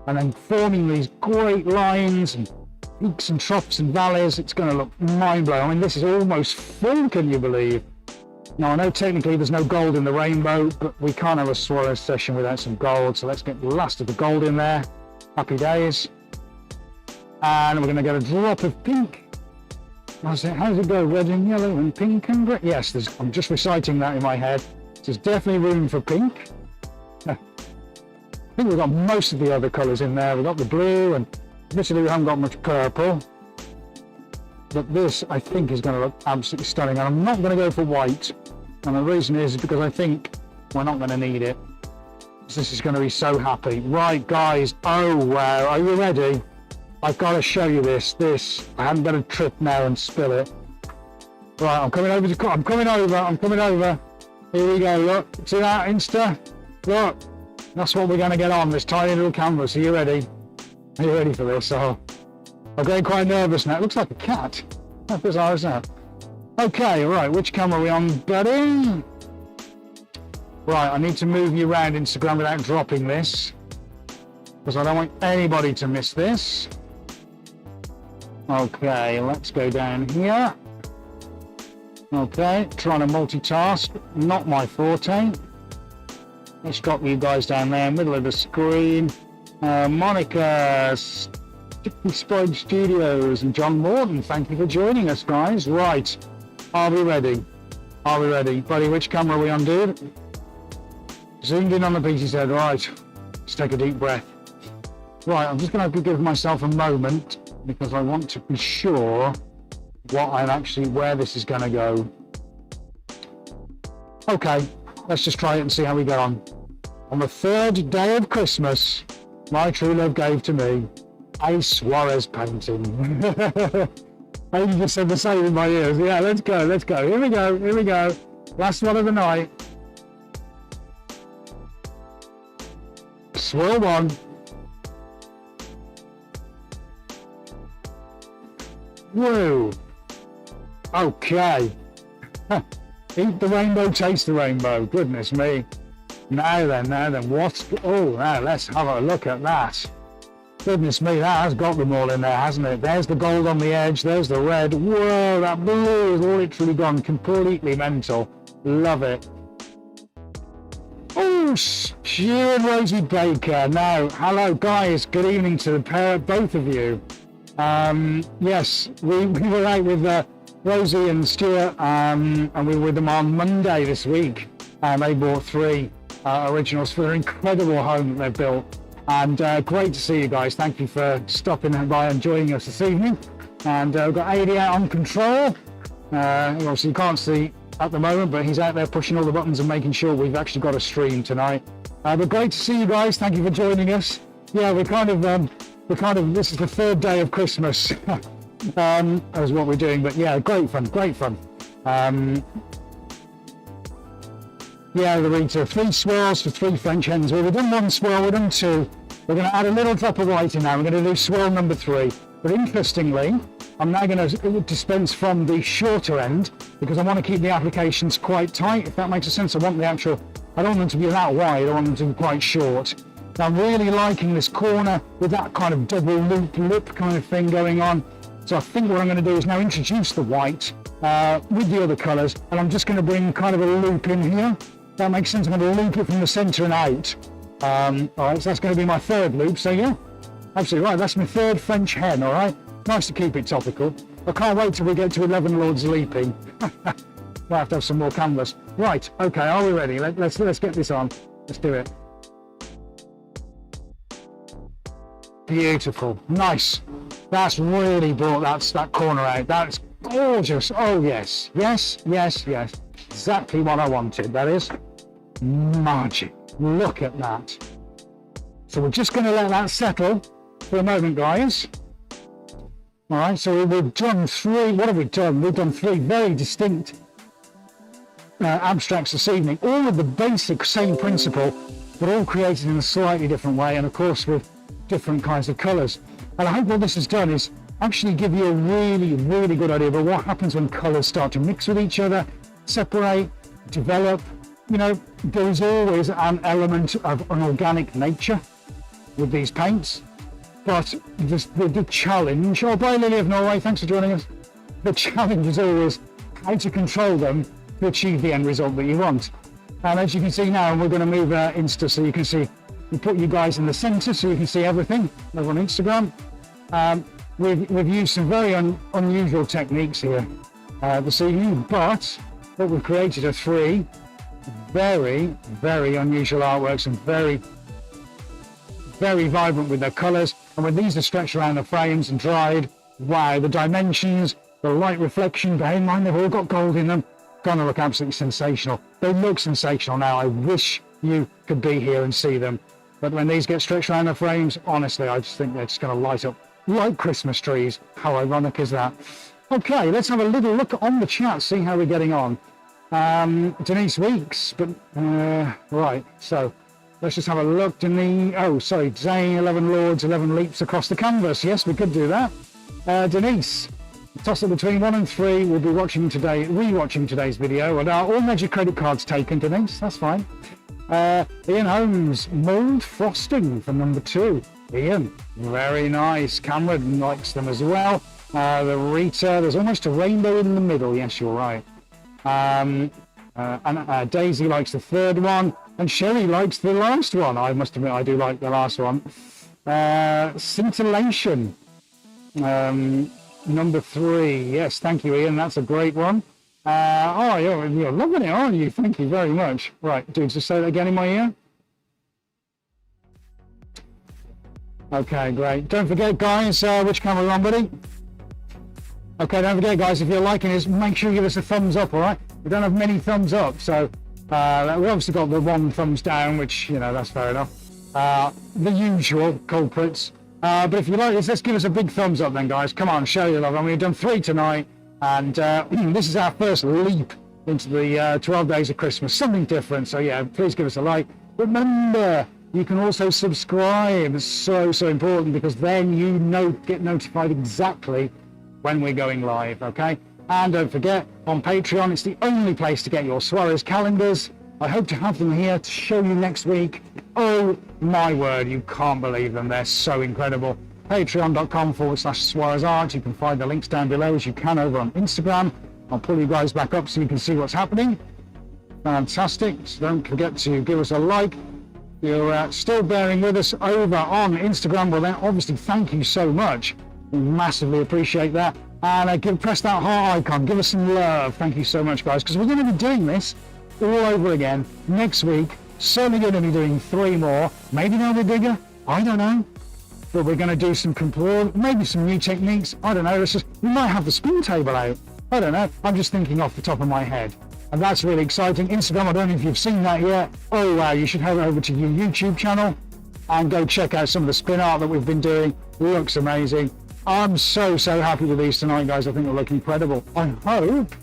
and then forming these great lines and peaks and troughs and valleys. It's going to look mind-blowing. I mean, this is almost full, can you believe? Now, I know technically there's no gold in the rainbow, but we can't have a swirl session without some gold, so let's get the last of the gold in there. Happy days. And we're going to get a drop of pink. How does it go? Red and yellow and pink and grey? Yes, I'm just reciting that in my head. There's definitely room for pink. I think we've got most of the other colours in there. We've got the blue, and admittedly we haven't got much purple. But this, I think, is going to look absolutely stunning. And I'm not going to go for white. And the reason is because I think we're not going to need it. This is going to be so happy. Right, guys. Oh, wow. Are you ready? I've got to show you this. I haven't got to trip now and spill it. Right, I'm coming over. Here we go, look. See that, Insta? Look. That's what we're going to get on this tiny little canvas. Are you ready? Are you ready for this? Oh, I'm getting quite nervous now. It looks like a cat. How bizarre is that? Okay, right, which camera are we on, buddy? Right, I need to move you around Instagram without dropping this, because I don't want anybody to miss this. Okay, let's go down here. Okay, trying to multitask, not my forte. Let's drop you guys down there, middle of the screen. Monica, Sticky Spider Studios, and John Morton, thank you for joining us, guys. Right, are we ready? Are we ready? Buddy, which camera are we on, dude? Zoomed in on the piece, he said, right, let's take a deep breath. Right, I'm just going to give myself a moment because I want to be sure where this is going to go. Okay, let's just try it and see how we get on. On the third day of Christmas, my true love gave to me a Suarez painting. I just said the same in my ears. Yeah, let's go, let's go. Here we go, here we go. Last one of the night. Swirl one. Whoa. Okay. Eat the rainbow, taste the rainbow. Goodness me. Now then, what's... Oh, now let's have a look at that. Goodness me, that has got them all in there, hasn't it? There's the gold on the edge, there's the red. Whoa, that blue has literally gone completely mental. Love it. Oh, Stuart Rosie Baker. Now, hello guys, good evening to the pair, both of you. Yes, we were out with Rosie and Stuart, and we were with them on Monday this week. They bought 3 originals for their incredible home that they've built. And great to see you guys. Thank you for stopping by and joining us this evening. And we've got AD out on control. Obviously you can't see at the moment, but he's out there pushing all the buttons and making sure we've actually got a stream tonight. But great to see you guys. Thank you for joining us. Yeah, this is the third day of Christmas. Is what we're doing, but yeah, great fun. Yeah, Loretta, 3 swirls for 3 French hens. Well, we've done 1 swirl, we've done 2. We're going to add a little drop of white in now. We're going to do swirl number 3. But interestingly, I'm now going to dispense from the shorter end because I want to keep the applications quite tight, if that makes sense. I don't want them to be that wide, I want them to be quite short. Now, I'm really liking this corner with that kind of double loop lip kind of thing going on. So I think what I'm going to do is now introduce the white with the other colours, and I'm just going to bring kind of a loop in here. That makes sense. I'm going to loop it from the centre and out. All right, so that's going to be my 3rd loop. So yeah, absolutely right. That's my 3rd French hen. All right, nice to keep it topical. I can't wait till we get to 11 Lords Leaping. We'll have to have some more canvas. Right, okay, are we ready? Let's get this on. Let's do it. Beautiful, nice. That's really brought that corner out. That's gorgeous. Oh yes. Exactly what I wanted. That is magic. Look at that. So we're just going to let that settle for a moment, guys. All right. So we've done 3. What have we done? We've done 3 very distinct abstracts this evening, all with the basic same principle, but all created in a slightly different way, and of course with different kinds of colours. And I hope what this has done is actually give you a really, really good idea about what happens when colours start to mix with each other, separate, develop. You know, there's always an element of an organic nature with these paints, but the challenge, by Lily of Norway, thanks for joining us. The challenge is always how to control them to achieve the end result that you want. And as you can see now, we're going to move Insta so you can see, we put you guys in the center so you can see everything over on Instagram. We've used some very unusual techniques here this evening, but what we've created are 3 very, very unusual artworks and very, very vibrant with their colors. And when these are stretched around the frames and dried, wow, the dimensions, the light reflection, bear in mind they've all got gold in them, gonna look absolutely sensational. They look sensational now. I wish you could be here and see them. But when these get stretched around the frames, honestly, I just think they're just gonna light up like Christmas trees. How ironic is that? Okay, let's have a little look on the chat, see how we're getting on. Denise Weeks, but right, so let's just have a look. Zane, 11 Lords, 11 Leaps across the canvas. Yes, we could do that. Denise, toss it between 1 and 3. We'll be rewatching today's video. And all major credit cards taken, Denise. That's fine. Ian Holmes, mulled frosting for number 2. Ian, very nice. Cameron likes them as well. The Rita, there's almost a rainbow in the middle. Yes, you're right. And Daisy likes the 3rd one. And Sherry likes the last one. I must admit, I do like the last one. Scintillation, number 3. Yes, thank you, Ian. That's a great one. You're loving it, aren't you? Thank you very much. Right, dude, just say that again in my ear. Okay, great. Don't forget, guys, which camera are on, buddy? Okay, don't forget, guys, if you're liking this, make sure you give us a thumbs up, all right? We don't have many thumbs up, so we obviously got the 1 thumbs down, which, that's fair enough. The usual culprits. But if you like this, let's give us a big thumbs up then, guys. Come on, show your love. I mean, we've done 3 tonight, and this is our first leap into the 12 days of Christmas. Something different, so yeah, please give us a like. Remember, you can also subscribe. It's so important, because then you get notified exactly when we're going live, okay? And don't forget, on Patreon, it's the only place to get your Suarez calendars. I hope to have them here to show you next week. Oh my word, you can't believe them. They're so incredible. Patreon.com/Suarez Art. You can find the links down below as you can over on Instagram. I'll pull you guys back up so you can see what's happening. Fantastic. So don't forget to give us a like. You're still bearing with us over on Instagram. Well, then obviously thank you so much. We massively appreciate that. And press that heart icon. Give us some love. Thank you so much, guys, because we're going to be doing this all over again next week. Certainly going to be doing 3 more. Maybe they'll be bigger. I don't know. But we're going to do some maybe some new techniques. I don't know. We might have the spin table out. I don't know. I'm just thinking off the top of my head. And that's really exciting. Instagram, I don't know if you've seen that yet. Oh, wow. You should head over to your YouTube channel and go check out some of the spin art that we've been doing. It looks amazing. I'm so happy with these tonight, guys. I think they look incredible. I hope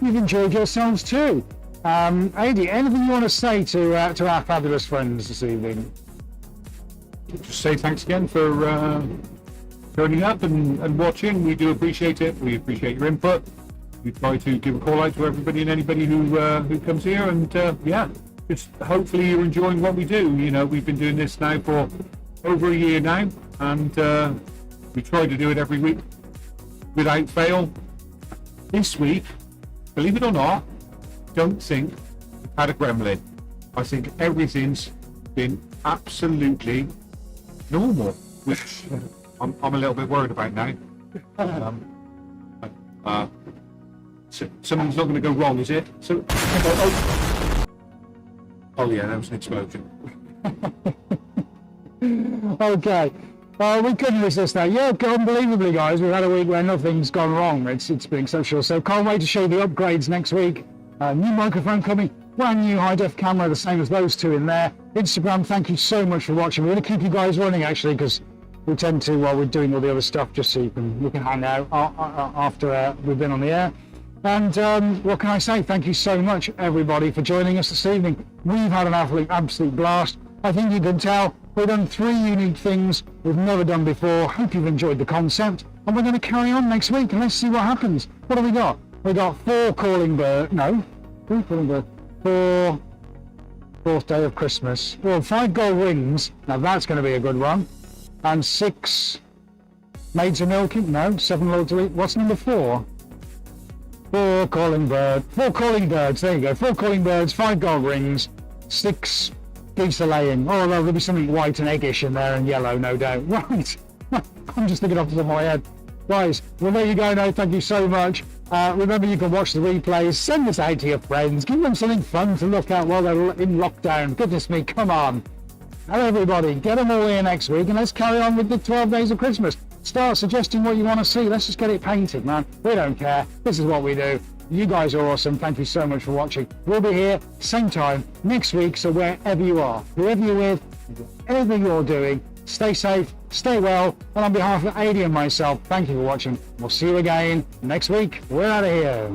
you've enjoyed yourselves too. Adi, anything you want to say to our fabulous friends this evening? Just say thanks again for turning up and watching. We do appreciate it. We appreciate your input. We try to give a call out to everybody and anybody who comes here, and just hopefully you're enjoying what we do. We've been doing this now for over a year now, and we try to do it every week without fail. This week, believe it or not, don't think we've had a gremlin. I think everything's been absolutely normal, which I'm a little bit worried about now. Something's not going to go wrong, is it? Oh yeah, that was an explosion. Okay. Well, we couldn't resist that. Yeah, unbelievably, guys, we've had a week where nothing's gone wrong. It's been exceptional. So can't wait to show you the upgrades next week. New microphone coming, brand new high-def camera, the same as those 2 in there. Instagram, thank you so much for watching. We're going to keep you guys running, actually, because we tend to, while we're doing all the other stuff, just so you can hang out after we've been on the air. And what can I say? Thank you so much, everybody, for joining us this evening. We've had an absolute blast. I think you can tell we've done 3 unique things we've never done before. Hope you've enjoyed the concept. And we're going to carry on next week, and let's see what happens. What have we got? We got 4 calling bird. No, 3 calling bird. 4 4th day of Christmas. Well, 5 gold rings. Now that's going to be a good one. And 6 maids of milking. No, 7 loads to eat. What's number 4? 4 calling bird. 4 calling birds. There you go. 4 calling birds. 5 gold rings. 6 geese are laying. Oh, there'll be something white and eggish in there and yellow, no doubt. Right. I'm just thinking off the top of my head. Guys, well, there you go. No, thank you so much. Remember, you can watch the replays. Send this out to your friends. Give them something fun to look at while they're in lockdown. Goodness me, come on. Hello, everybody. Get them all here next week, and let's carry on with the 12 days of Christmas. Start suggesting what you want to see. Let's just get it painted, man. We don't care. This is what we do. You guys are awesome. Thank you so much for watching. We'll be here same time next week. So wherever you are, whoever you're with, anything you're doing, stay safe, stay well. And on behalf of Adi and myself, thank you for watching. We'll see you again next week. We're out of here.